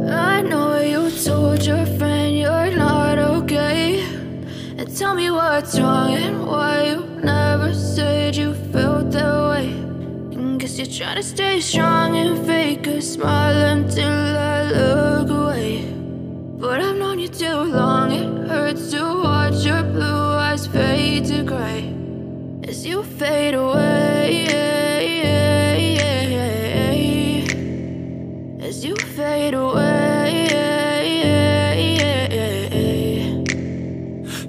I know you told your friend you're not okay, and tell me what's wrong and why you never said you felt that way. And guess you're trying to stay strong and fake a smile until I look away. But I've known you too long, it hurts to watch your blue eyes fade to gray as you fade away, as you fade away.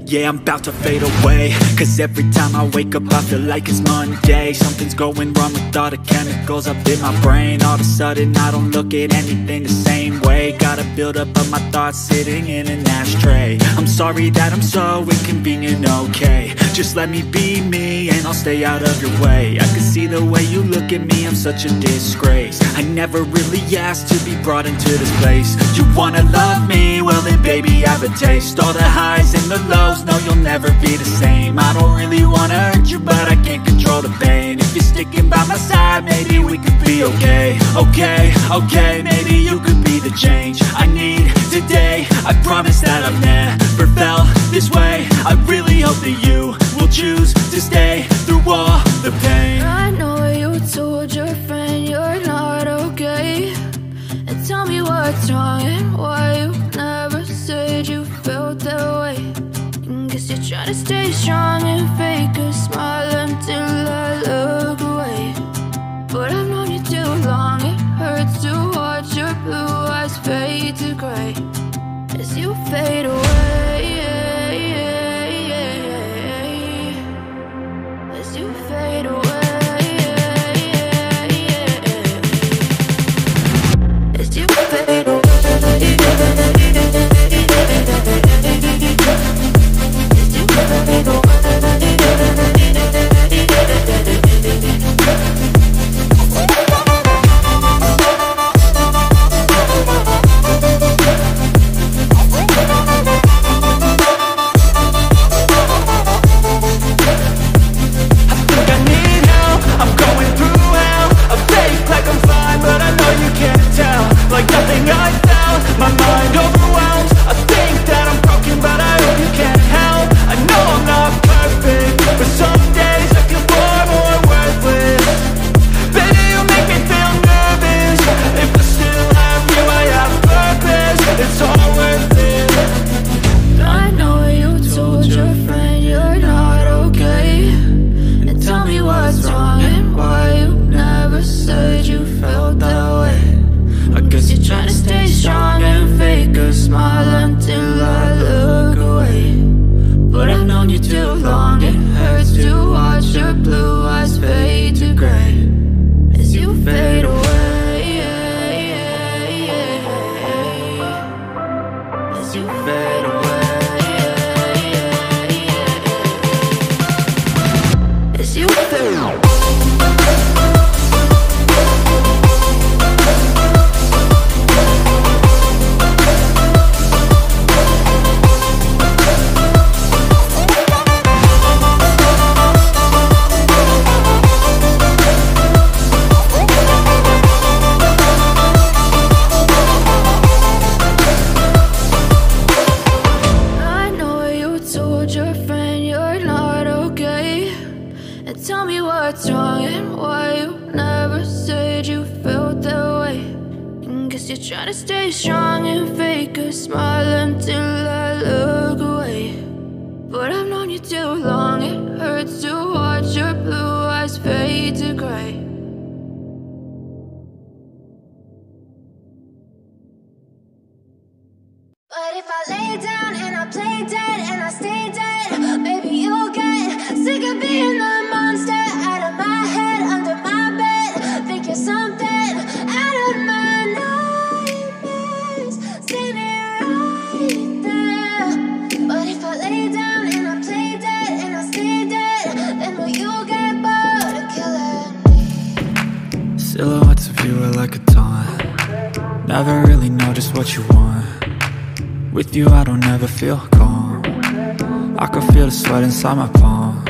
Yeah, I'm about to fade away, cause every time I wake up I feel like it's Monday. Something's going wrong with all the chemicals up in my brain. All of a sudden I don't look at anything the same way. Got a buildup of my thoughts sitting in an ashtray. I'm sorry that I'm so inconvenient, okay. Just let me be me and I'll stay out of your way. I can see the way you look at me, I'm such a disgrace. I never really asked to be brought into this place. You wanna love me? Well then baby I have a taste. All the highs and the lows, no you'll never be the same. I don't really wanna hurt you but I can't control the pain. If you're sticking by my side maybe we could be okay. Okay, maybe you could be the change I need today. I promise that I've never felt this way. I really hope that you will choose to stay through all the pain. I know you told your friend you're not okay, and tell me what's wrong and why you never said you felt that way. And guess you're trying to stay strong and fake a smile until I look away. But I've known you too long, it hurts to watch your blue eyes fade to gray as you fade away, as you fade away, as you fade away. Silhouettes of you are like a taunt. Never really know just what you want. With you I don't ever feel calm. I can feel the sweat inside my palms.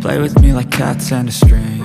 Play with me like cats and a string.